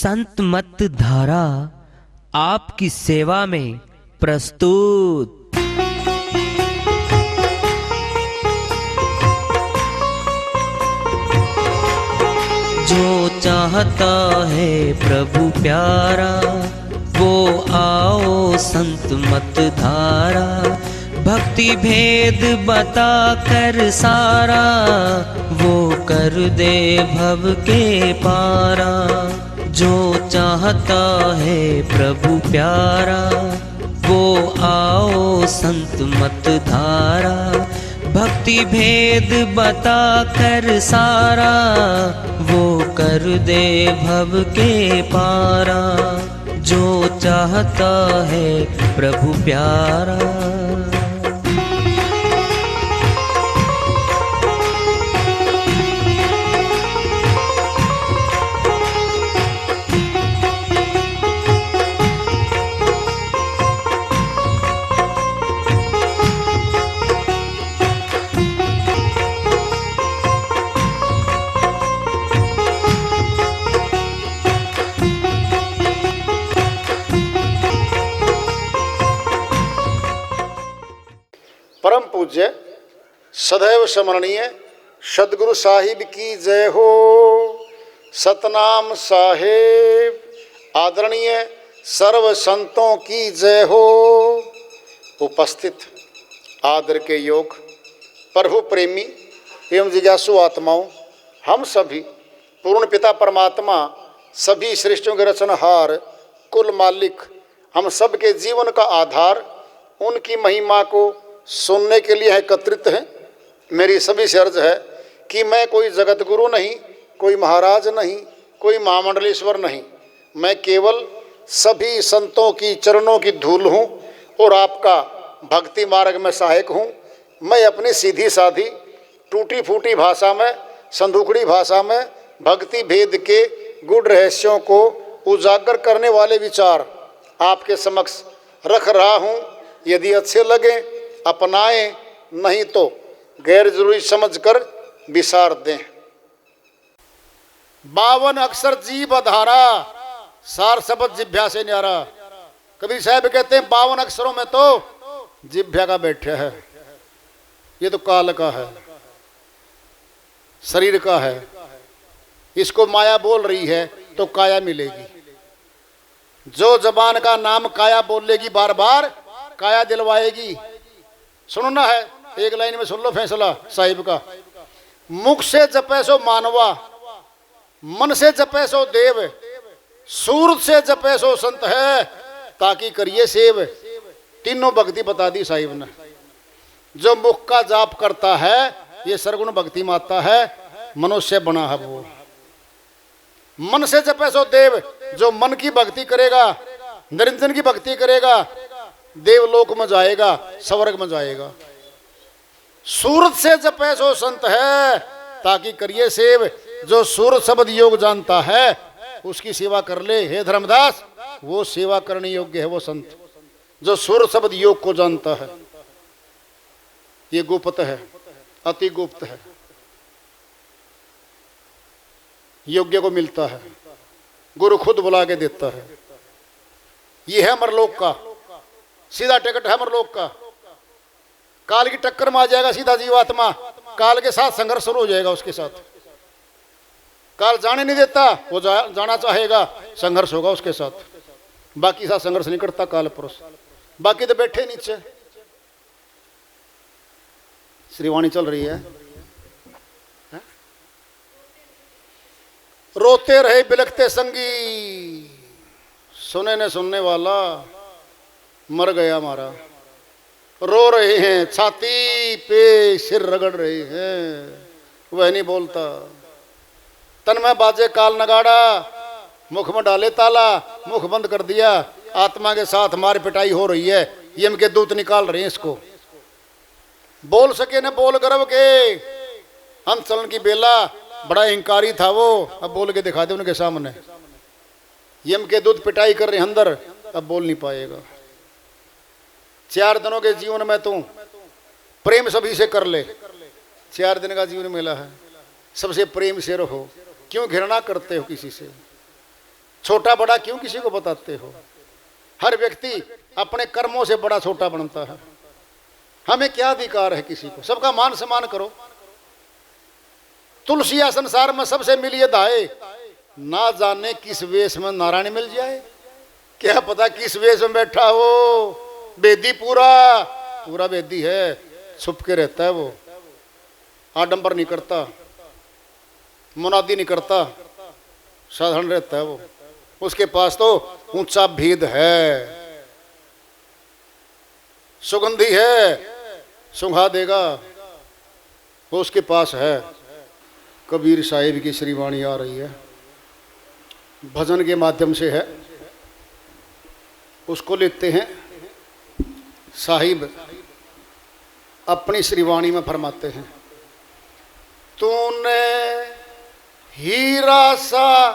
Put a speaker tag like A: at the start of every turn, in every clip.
A: संत मत धारा आपकी सेवा में प्रस्तुत। जो चाहता है प्रभु प्यारा वो आओ संत मत धारा, भक्ति भेद बता कर सारा वो कर दे भव के पारा। जो चाहता है प्रभु प्यारा वो आओ संत मत धारा, भक्ति भेद बता कर सारा वो कर दे भव के पारा। जो चाहता है प्रभु प्यारा।
B: परम पूज्य सदैव स्मरणीय सदगुरु साहिब की जय हो। सतनाम साहेब आदरणीय सर्व संतों की जय हो। उपस्थित आदर के योग प्रभु प्रेमी एवं जिज्ञासु आत्माओं, हम सभी पूर्ण पिता परमात्मा सभी सृष्टियों के रचनहार कुल मालिक हम सब के जीवन का आधार उनकी महिमा को सुनने के लिए एकत्रित हैं। मेरी सभी से अर्ज है कि मैं कोई जगत गुरु नहीं, कोई महाराज नहीं, कोई महामंडलेश्वर नहीं, मैं केवल सभी संतों की चरणों की धूल हूँ और आपका भक्ति मार्ग में सहायक हूँ। मैं अपनी सीधी साधी टूटी फूटी भाषा में, संदूकड़ी भाषा में भक्ति भेद के गुड़ रहस्यों को उजागर करने वाले विचार आपके समक्ष रख रहा हूँ। यदि अच्छे लगे अपनाएं, नहीं तो गैर जरूरी समझकर विसार दें। 52 अक्षर जीव धारा, सार शब्द जिभ्या से न्यारा। कबीर साहब कहते हैं 52 अक्षरों में तो जिभ्या का बैठा है। ये तो काल का है, शरीर का है। इसको माया बोल रही है तो काया मिलेगी। जो जबान का नाम काया बोलेगी बार बार काया दिलवाएगी। सुनना है, एक लाइन में सुन लो फैसला साहिब का। मुख से जपे सो मानवा, मन से जपे सो देव, सूरत से जपे सो संत है, ताकि करिए सेव। तीनों भक्ति बता दी साहिब ने। जो मुख का जाप करता है ये सरगुण भक्ति माता है, मनुष्य बना है वो। मन से जपे सो देव, जो मन की भक्ति करेगा, निरंजन की भक्ति करेगा, देवलोक में जाएगा, स्वर्ग में जाएगा। सूरत से जपे सो संत है, ताकि करिए सेव। जो सूरत शब्द योग जानता है उसकी सेवा कर ले। हे धर्मदास, वो सेवा करने योग्य है वो संत जो सूरत शब्द योग को जानता है। ये गुप्त है, अति गुप्त है, योग्य को मिलता है, गुरु खुद बुला के देता है। ये है अमरलोक का सीधा टिकट है। अमरलोक का काल की टक्कर में आ जाएगा सीधा जीवात्मा। काल के साथ संघर्ष शुरू हो जाएगा। उसके साथ काल जाने नहीं देता, वो जाना चाहेगा, संघर्ष होगा उसके साथ। बाकी साथ संघर्ष नहीं करता काल पुरुष। बाकी तो बैठे नीचे। श्रीवाणी चल रही है। रोते रहे बिलखते संगी, सुने न सुनने वाला मर गया हमारा। रो रहे हैं, छाती पे सिर रगड़ रहे हैं, वह नहीं बोलता। तन में बाजे काल नगाड़ा, मुख में डाले ताला, मुख बंद कर दिया। आत्मा के साथ मार पिटाई हो रही है। यम के दूत निकाल रहे हैं इसको। बोल सके न बोल गर्व के, अंत चलन की बेला। बड़ा अहंकारी था वो, अब बोल के दिखा दे उनके सामने। यम के दूत पिटाई कर रहे अंदर, अब बोल नहीं पाएगा। 4 दिनों के जीवन में तू प्रेम सभी से कर ले। 4 दिन का जीवन मिला है, सबसे प्रेम से रहो। क्यों घृणा करते हो किसी से? छोटा बड़ा क्यों किसी को बताते हो? हर व्यक्ति अपने कर्मों से बड़ा छोटा बनता है। हमें क्या अधिकार है किसी को? सबका मान सम्मान करो। तुलसिया संसार में सबसे मिलिए धाये, ना जाने किस वेश में नारायण मिल जाए। क्या पता किस वेश में बैठा हो। वेदी पूरा पूरा वेदी है, छुप के रहता है वो, आडंबर नहीं करता, मुनादी नहीं करता, साधारण रहता है वो। उसके पास तो ऊंचा भेद है, सुगंधी है, सुंघा देगा, वो उसके पास है। कबीर साहिब की श्रीवाणी आ रही है, भजन के माध्यम से है, उसको लेते हैं। साहिब अपनी श्रीवाणी में फरमाते हैं, तूने हीरा सा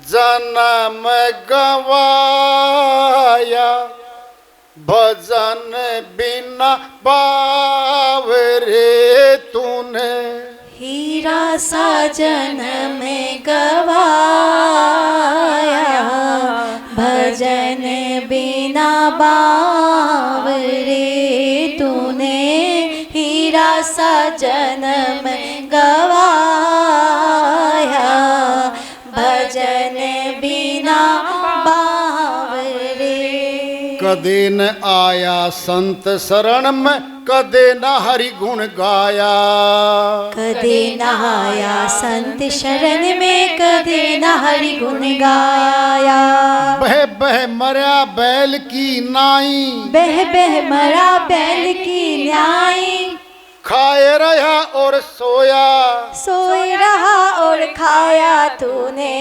B: जन्म गवाया, भजन बिना बावरे तूने
C: हीरा सा जन्म गवाया, भजन बिना बावरे तूने हीरा सा जन्म गवाया, भजन बिना बावरे।
B: कदे न आया संत शरण में, कदे न हरि गुण गाया,
C: कदे न आया संत शरण में, कदे न हरि गुण गाया।
B: बह बह मरा बैल की नाई,
C: बह बह मरा बैल की न्याई,
B: खाए रहा और सोया,
C: सोए रहा और खाया तूने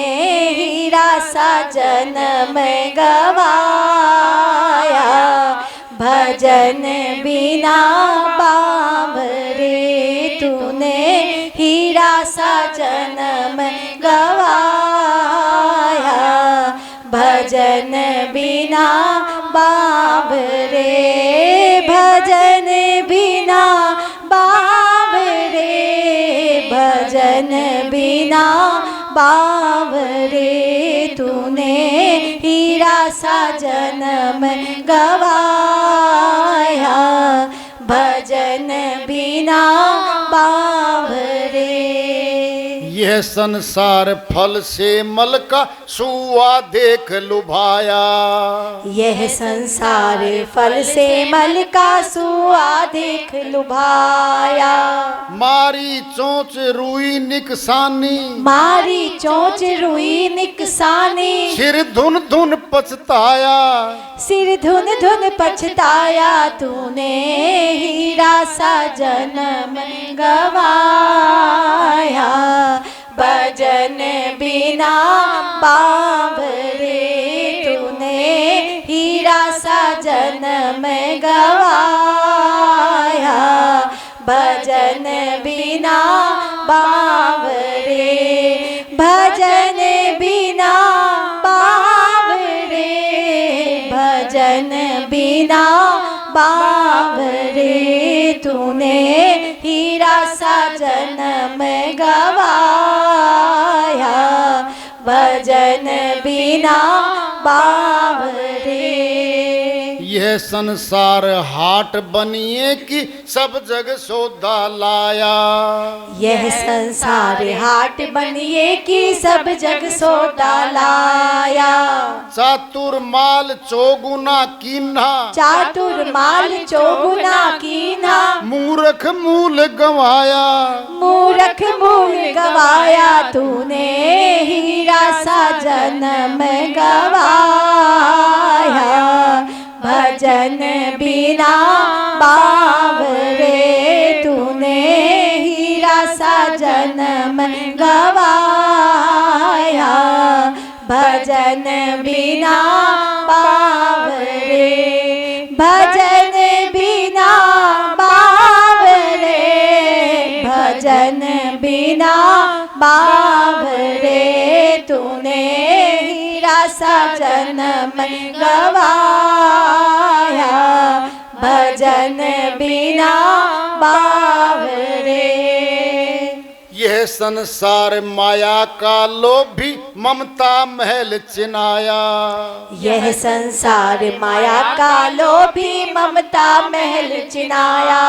C: हीरा सा जन्म गवाया, भजन बिना बावरे तूने हीरा सा जन्म गवाया, भजन बिना बावरे, भजन बिना बावरे, भजन बिना बावरे तूने हीरा सा जन्म गवाया, भजन बिना बावरे।
B: यह संसार फल से मल का सुआ देख लुभाया,
C: यह संसार फल से मल का सुआ देख लुभाया,
B: मारी चोंच रुई निकसानी,
C: मारी चोंच रुई निकसानी,
B: सिर धुन धुन पछताया,
C: सिर धुन धुन पछताया तूने हीरा सा जन्म गवाया, भजन बिना बावरे तूने हीरा सा जन्म गवाया, भजन बिना बावरे, भजन बिना बावरे, भजन बिना बावरे तूने हीरा सा जन्म गवाया, भजन बिना बावरे।
B: यह संसार हाट बनिए कि सब जग सौदा लाया,
C: यह संसार हाट बनिए कि सब जग सौदा लाया,
B: चातुर माल चौगुना कीन्हा,
C: चातुर माल चौगुना कीना,
B: मूर्ख मूल गवाया,
C: मूर्ख मूल गवाया तूने हीरा सा जन्म गवाया, भजन बिना बावरे तूने हीरा सा जन्म गवाया, भजन बिना बावरे, भजन बिना बावरे, भजन बिना बावरे तूने हीरा सा जन्म गवाया, भजन बिना बावरे।
B: यह संसार माया का लोभी ममता महल चिनाया।
C: यह संसार माया का लोभी ममता महल चिनाया।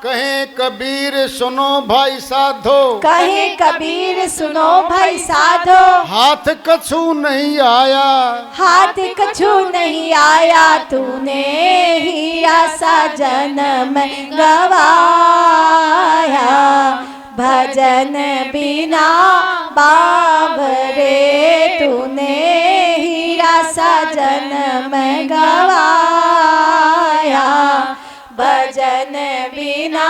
B: कहे कबीर सुनो भाई साधो,
C: कहे कबीर सुनो भाई साधो,
B: हाथ कछु नहीं आया,
C: हाथ कछु नहीं आया, तूने हीरा सा जन्म गवाया। भजन बिना बाबरे, तूने हीरा सा जन्म गवाया। भजन बिना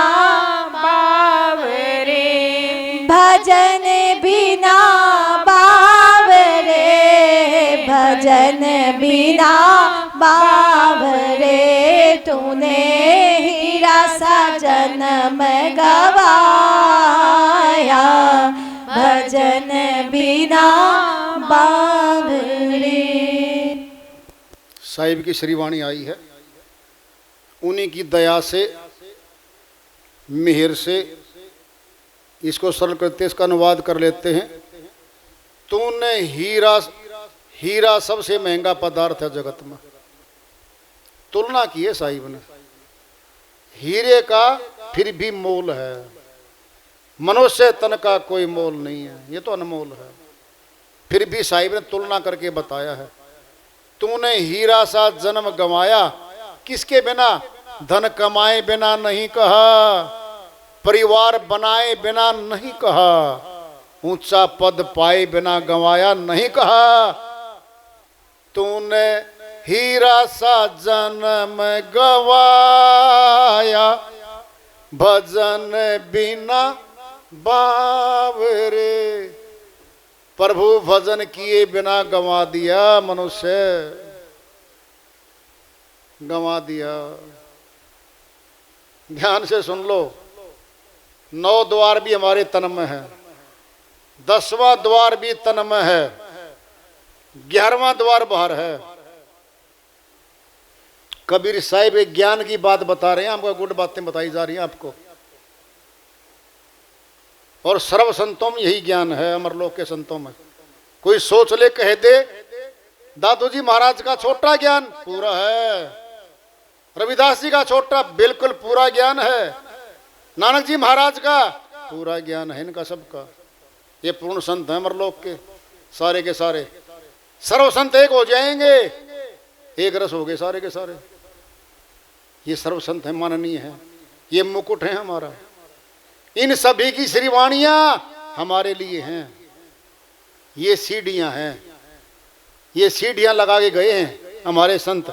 C: बाबरे, भजन बिना बाबरे, भजन बिना बाबरे, तूने हीरा सा जन्म गवाया। भजन बिना बाबरे।
B: साहिब की श्रीवाणी आई है, उन्हीं की दया से, मिहिर से इसको सरल करते इसका अनुवाद कर लेते हैं। तूने हीरा, हीरा सबसे महंगा पदार्थ है जगत में। तुलना की है साहिब ने, हीरे का फिर भी मोल है, मनुष्य तन का कोई मोल नहीं है, ये तो अनमोल है। फिर भी साहिब ने तुलना करके बताया है। तूने हीरा सा जन्म गंवाया, किसके बिना? धन कमाए बिना नहीं कहा, परिवार बनाए बिना नहीं कहा, ऊंचा पद पाए बिना गंवाया नहीं कहा। तूने हीरा सा जन्म गंवाया, भजन बिना बावरे। प्रभु भजन किए बिना गंवा दिया, मनुष्य गंवा दिया। ध्यान से सुन लो, 9 द्वार भी हमारे तन में है, 10वां द्वार भी तन में है, 11वां द्वार बाहर है। कबीर साहिब एक ज्ञान की बात बता रहे हैं, आपको गुड बातें बताई जा रही हैं आपको, और सर्व संतों में यही ज्ञान है, अमरलोक के संतों में। कोई सोच ले कह दे दादू जी महाराज का छोटा ज्ञान पूरा है, रविदास जी का छोटा बिल्कुल पूरा ज्ञान है, नानक जी महाराज का पूरा ज्ञान है, इनका सबका। ये पूर्ण संत है अमरलोक के सारे के सारे। सर्व संत एक हो जाएंगे, एक रस हो गए सारे के सारे। ये सर्व संत है, माननीय है, ये मुकुट है हमारा। इन सभी की श्रीवाणियां हमारे लिए हैं, ये सीढ़ियां हैं, ये सीढ़ियां लगा के गए हैं हमारे संत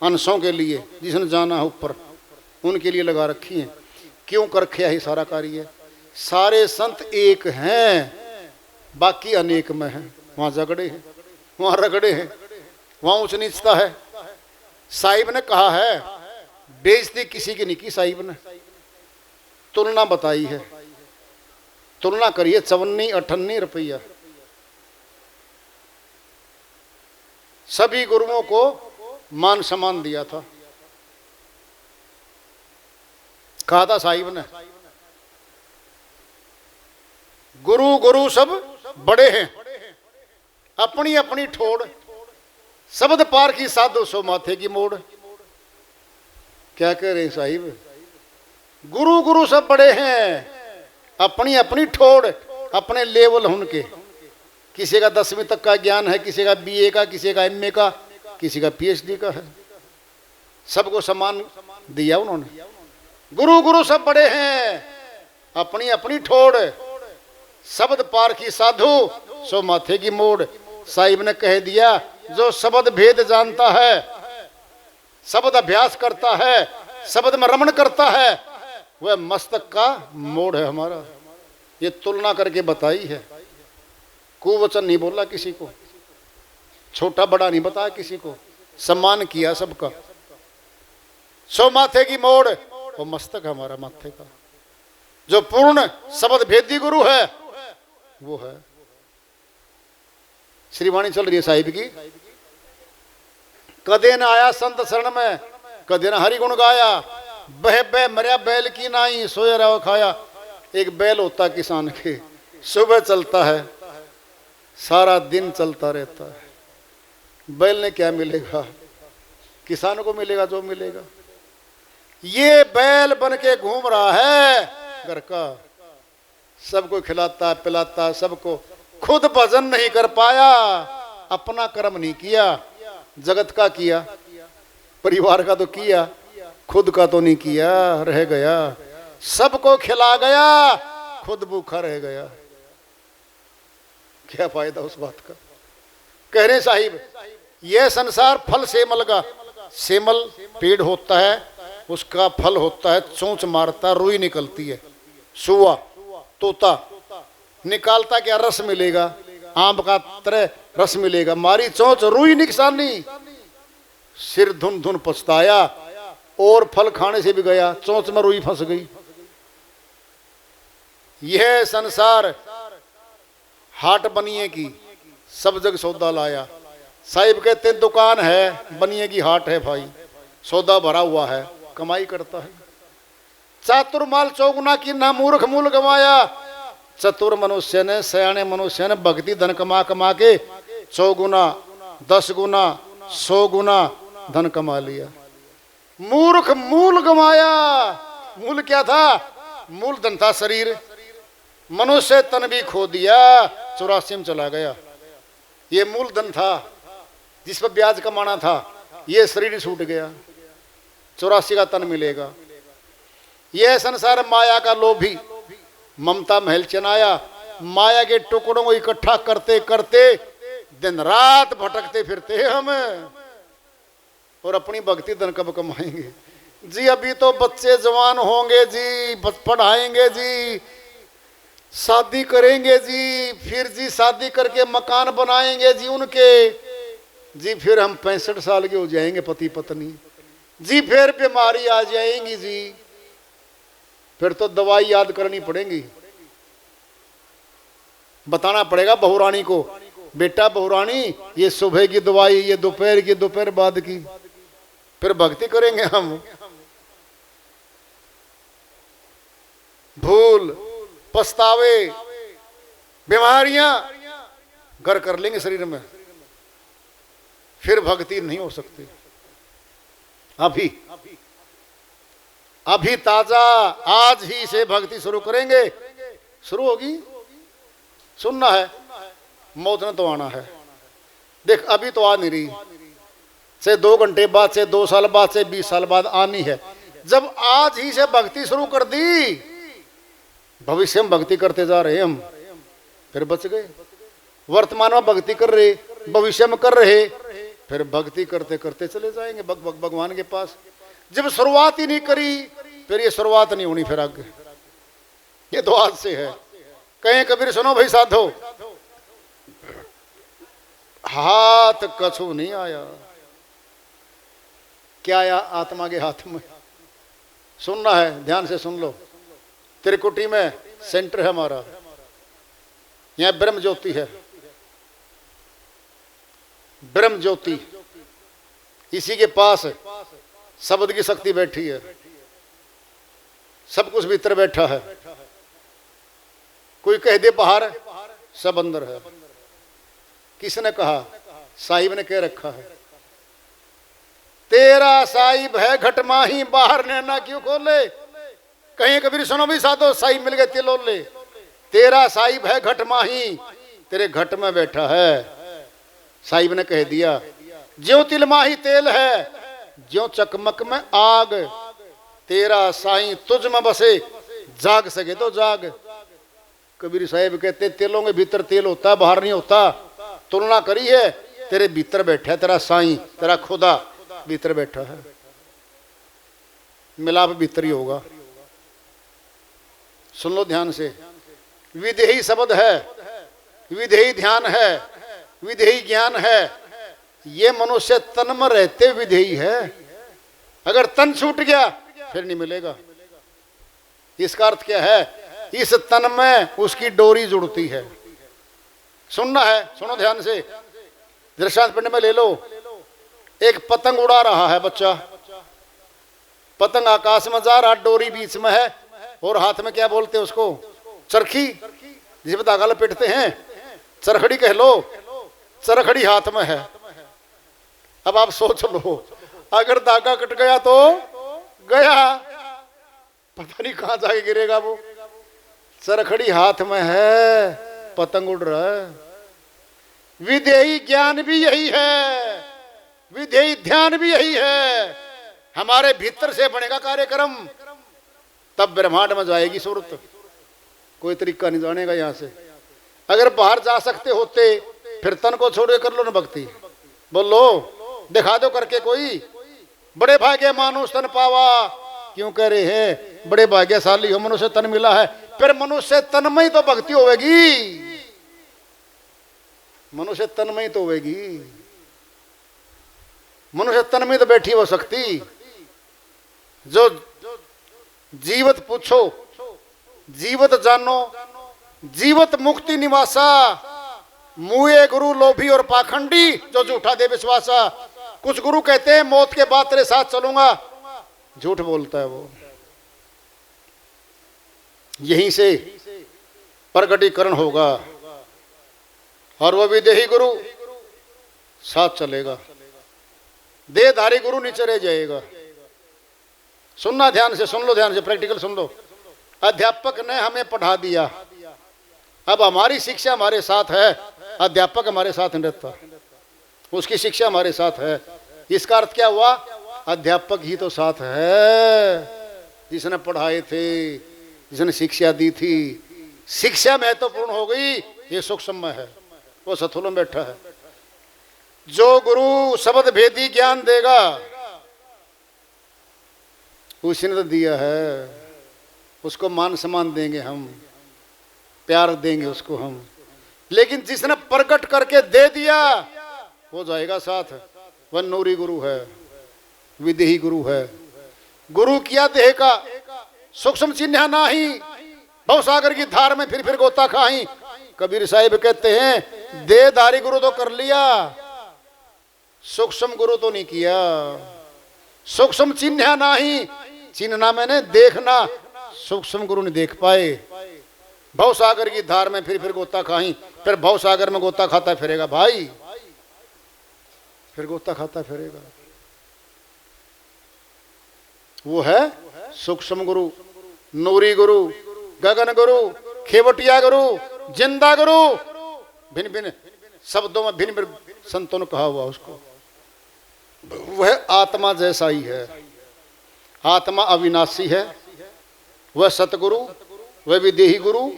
B: अंशों के लिए, जिसने जाना है ऊपर उनके लिए लगा रखी है। क्यों कर रखे है सारा कार्य? सारे संत एक हैं, बाकी अनेक में हैं। वहाँ झगड़े हैं, वहाँ रगड़े हैं, वहाँ ऊंच नीचता है। साहिब ने कहा है, बेइज्जती किसी की नहीं की साहिब ने, तुलना बताई है। तुलना करिए 54-58 रुपया। सभी गुरुओं को मान सम्मान दिया था। कहा था साहिब ने, गुरु गुरु सब बड़े हैं, अपनी अपनी ठोड़, शब्द पार की साधु सो माथे की मोड़। क्या कह रहे हैं साहिब? गुरु गुरु सब बड़े हैं, अपनी अपनी ठोड़, अपने लेवल उनके। किसी का 10वीं तक का ज्ञान है, किसी का BA का, किसी का MA का, किसी का PhD का है। सबको सम्मान दिया उन्होंने। गुरु गुरु सब बड़े हैं, अपनी अपनी ठोड़, शब्द पार की साधु सो माथे की मोड़। साहिब ने कह दिया, जो शब्द भेद जानता है, शब्द अभ्यास करता है, शब्द में रमण करता है, वह मस्तक का मोड़ है हमारा। ये तुलना करके बताई है, कुवचन नहीं बोला किसी को, छोटा बड़ा नहीं बताया किसी को, सम्मान किया सबका। सो माथे की मोड़, वो मस्तक हमारा माथे का। जो पूर्ण शब्द भेदी गुरु है वो है। श्रीवाणी चल रही है साहिब की। कदे न आया संत शरण में, कदे न हरि गुण गाया, बह बह मरिया बैल की नाई, सोया रहो खाया। एक बैल होता है किसान के, सुबह चलता है सारा दिन चलता रहता है। बैल ने क्या मिलेगा, किसान को मिलेगा जो मिलेगा। ये बैल बन के घूम रहा है घर का, सबको खिलाता पिलाता सबको, खुद भजन नहीं कर पाया, अपना कर्म नहीं किया, जगत का किया, परिवार का तो किया, खुद का तो नहीं किया, रह गया। सबको खिला गया, खुद भूखा रह गया। क्या फायदा उस बात का। कह रहे साहिब, यह संसार फल सेमल का, सेमल पेड़ होता है, उसका फल होता है चोंच मारता, रुई निकलती है, सुआ तोता निकालता, क्या रस मिलेगा, आम का तरह रस मिलेगा, मारी चोंच रुई निकसानी, सिर धुन धुन पछताया, और फल खाने से भी गया, चोंच में रुई फंस गई। यह संसार हाट बनिए की, सब जग सौदा लाया। साहिब कहते दुकान है, बनिए की हाट है भाई, सौदा भरा हुआ है, कमाई करता है। चातुर माल चौगुना की ना, मूर्ख मूल गवाया। चतुर मनुष्य ने, सयाने मनुष्य ने भक्ति धन कमा कमा के 100 गुना 10 गुना 100 गुना धन कमा लिया। मूर्ख मूल गवाया। मूल क्या था, मूल धन था शरीर, मनुष्य तन भी खो दिया, 84 में चला गया। ये मूल धन था जिस पर ब्याज कमाना था, ये शरीर छूट गया, 84 का तन मिलेगा। यह संसार माया का लोभी, ममता महल चनाया, माया के टुकड़ों को इकट्ठा करते करते दिन रात भटकते फिरते हैं हम, और अपनी भक्ति धन कब कमाएंगे जी। अभी तो बच्चे जवान होंगे जी, पढ़ाएंगे जी, शादी करेंगे जी, फिर जी शादी करके मकान बनाएंगे जी उनके जी, फिर हम 65 साल के हो जाएंगे पति पत्नी जी, फिर बीमारी आ जाएंगी जी, फिर तो दवाई याद करनी पड़ेगी। बताना पड़ेगा बहुरानी को, बेटा बहुरानी ये सुबह की दवाई, ये दोपहर की, दोपहर बाद की, फिर भक्ति करेंगे हम। भूल पछतावे बीमारियां घर कर लेंगे शरीर में, फिर भक्ति नहीं हो सकती। अभी अभी ताजा, आज ही से भक्ति शुरू करेंगे, शुरू होगी। सुनना है, मौत ने तो आना है। देख अभी तो आ नहीं रही, से 2 घंटे बाद, से 2 साल बाद, से 20 साल बाद आनी है। जब आज ही से भक्ति शुरू कर दी, भविष्य में भक्ति करते जा रहे हम, फिर बच गए। वर्तमान में भक्ति कर रहे, भविष्य में कर रहे, फिर भक्ति करते करते चले जाएंगे भगवान के पास। जब शुरुआत ही नहीं करी, फिर ये शुरुआत नहीं होनी फिर आगे। ये तो आज से है। कहें कबीर सुनो भाई साधो, हाथ कछु नहीं आया, क्या आया आत्मा के हाथ में। सुनना है, ध्यान से सुन लो। त्रिकुटी में सेंटर है हमारा, यहां ब्रह्म ज्योति है, ब्रह्म ज्योति, इसी के पास शब्द की शक्ति बैठी है, सब कुछ भीतर बैठा है। कोई कह दे बाहर, सब अंदर है। किसने कहा, साहिब ने कह रखा है, तेरा साहिब है घट माही, बाहर नैना क्यों खोले। कहीं कबीर सुनो भी साधो, साहिब मिल गए तिलोले। तेरा साहिब है घट माही, तेरे घट में बैठा है। साहिब ने कह दिया, ज्यों तिल माही तेल है, ज्यों चकमक में आग, तेरा साईं तुझ में बसे, जाग सके तो जाग। कबीर साहिब कहते तेलों के भीतर तेल होता है, बाहर नहीं होता। तुलना करी है, तेरे भीतर बैठा है तेरा साईं, तेरा खुदा भीतर बैठा है। मिलाप भीतर ही होगा। सुन लो ध्यान से, विदेही शब्द है, विदेही ध्यान है, विदेही ज्ञान है। ये मनुष्य तन में रहते विदेही है, अगर तन छूट गया फिर नहीं मिलेगा। इसका अर्थ क्या है, इस तन में उसकी डोरी जुड़ती है। सुनना है, सुनो ध्यान से। दृष्टांत पिंड में ले लो, एक पतंग उड़ा रहा है बच्चा, पतंग आकाश में जा रहा, डोरी बीच में है, और हाथ में क्या बोलते हैं उसको? चरखी, जिस पर धागा लपेटते हैं, चरखड़ी कह लो, चरखड़ी हाथ में है। अब आप सोच लो, अगर धागा कट गया तो गया, पता नहीं कहां जाके गिरेगा वो। चरखड़ी हाथ में है, पतंग उड़ रहा है। विधेयी ज्ञान भी यही है, विधेयी ध्यान भी यही है। हमारे भीतर से बनेगा कार्यक्रम, तब ब्रह्मांड में जाएगी सूरत। कोई तरीका नहीं जानेगा यहां से। अगर बाहर जा सकते होते फिर तन को छोड़ के कर लो ना भक्ति, बोलो दिखा दो करके कोई। बड़े भाग्य मानुष तन पावा, क्यों कह रहे हैं बड़े भाग्यशाली हो, मनुष्य तन मिला है। फिर मनुष्य तन में ही तो भक्ति होगी, मनुष्य तन में ही तो होगी, मनुष्य तन में तो बैठी हो सकती। जो जीवत पूछो, जीवत जानो, जीवत मुक्ति निवासा, मुए गुरु लोभी और पाखंडी, जो झूठा दे विश्वासा। कुछ गुरु कहते हैं मौत के बाद तेरे साथ चलूंगा, झूठ बोलता है वो। यहीं से प्रकटीकरण होगा, और वो विदेही गुरु साथ चलेगा, देहधारी गुरु नीचे रह जाएगा। सुनना ध्यान से, सुन लो ध्यान से, प्रैक्टिकल सुन लो। अध्यापक ने हमें पढ़ा दिया, अब हमारी शिक्षा हमारे साथ है, अध्यापक हमारे साथ नहीं रहता, उसकी शिक्षा हमारे साथ है। इसका अर्थ क्या हुआ? अध्यापक ही तो साथ है, जिसने पढ़ाए थे, जिसने शिक्षा दी थी। शिक्षा महत्वपूर्ण हो गई, ये सूक्ष्म है, वो सथुल में बैठा है। जो गुरु शब्द भेदी ज्ञान देगा, उसने तो दिया है, उसको मान सम्मान देंगे हम, प्यार देंगे उसको हम। लेकिन जिसने प्रकट करके दे दिया वो जाएगा साथ। वह नूरी गुरु है, विदेही गुरु है। गुरु किया देह का, सूक्ष्म चिन्ह नाही, भवसागर की धार में फिर गोता खाई। कबीर साहिब कहते हैं देहधारी गुरु तो कर लिया, सूक्ष्म गुरु तो नहीं किया। सूक्ष्म चिन्ह नाही, चिन्हना मैंने देखना, सूक्ष्म गुरु नहीं देख पाए। भवसागर की धार में फिर गोता खाई, फिर भवसागर में गोता खाता फिरेगा भाई, फिर गोता खाता फिरेगा। वो है सूक्ष्म गुरु, नूरी गुरु, गगन गुरु, खेवटिया गुरु, जिंदा गुरु। भिन्न भिन्न शब्दों में भिन्न भिन्न संतों ने कहा हुआ उसको। वह आत्मा जैसा ही है, आत्मा अविनाशी है। वह सतगुरु, वह विदेही गुरु,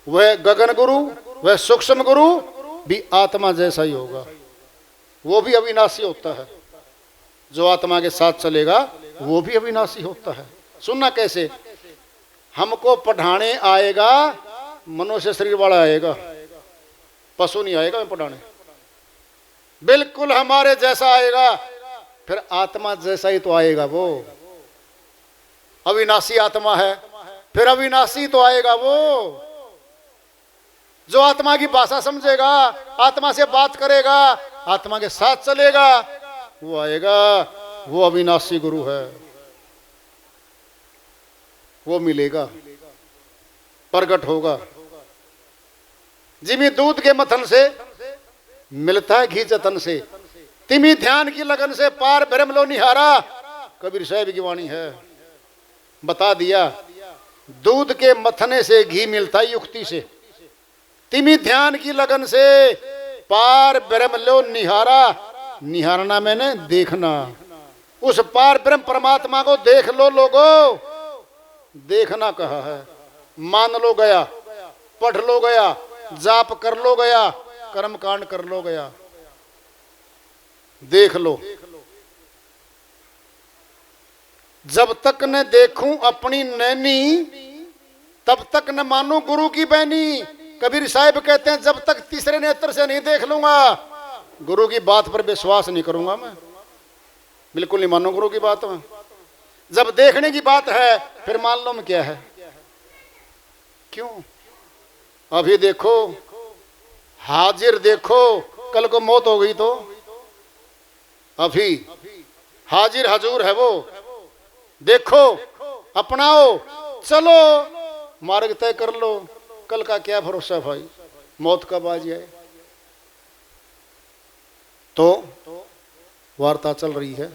B: वह गगन गुरु, वह सूक्ष्म गुरु भी आत्मा जैसा ही होगा। वो भी अविनाशी होता है। जो आत्मा के साथ चलेगा वो भी अविनाशी होता है। सुनना कैसे? हमको पढ़ाने आएगा मनुष्य शरीर वाला आएगा, पशु नहीं आएगा मैं पढ़ाने, बिल्कुल हमारे जैसा आएगा। फिर आत्मा जैसा ही तो आएगा वो, अविनाशी आत्मा है, फिर अविनाशी तो आएगा वो। जो आत्मा की भाषा समझेगा, आत्मा से बात करेगा, आत्मा के साथ चलेगा, वो आएगा, वो अविनाशी गुरु है, वो मिलेगा, प्रकट होगा। जिमी दूध के मथन से मिलता है घी जतन से, तिमी ध्यान की लगन से पार ब्रह्म लो निहारा। कबीर साहब की वाणी है, बता दिया दूध के मथने से घी मिलता है युक्ति से, तिमी ध्यान की लगन से पार ब्रह्म लो निहारा। निहारना मैंने देखना, उस पार ब्रह्म परमात्मा को देख लो लोगो, देखना कहा है। मान लो गया, पढ़ लो गया, जाप कर लो गया, कर्म कांड कर लो गया, देख लो। जब तक न देखूं अपनी नैनी, तब तक न मानूं गुरु की बहनी। कबीर साहिब कहते हैं जब तक तीसरे नेत्र से नहीं देख लूंगा, गुरु की बात पर विश्वास नहीं करूंगा मैं, बिल्कुल नहीं मानूं गुरु की बात में। जब देखने की बात है फिर मान लो मैं क्या है। क्यों? अभी देखो, हाजिर देखो, कल को मौत हो गई तो अभी हाजिर हजूर है वो। देखो, अपनाओ, चलो मार्ग तय कर लो, कल का क्या भरोसा भाई, मौत कब आ जाए। तो वार्ता चल रही है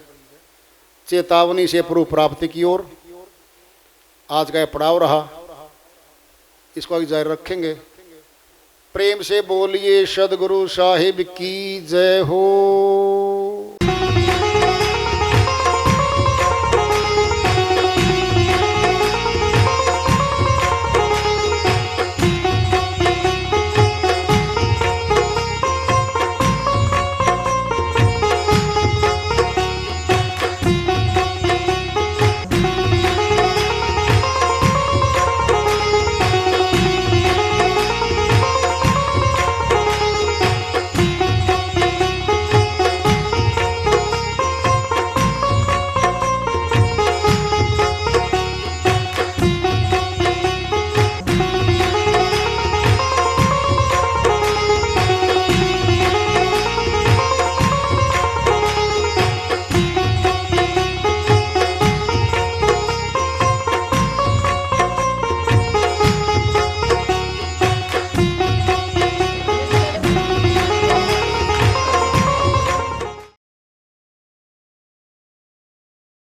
B: चेतावनी से पूर्व प्राप्ति की ओर। आज का यह पड़ाव रहा, इसको आगे जारी रखेंगे। प्रेम से बोलिए सदगुरु साहिब की जय हो।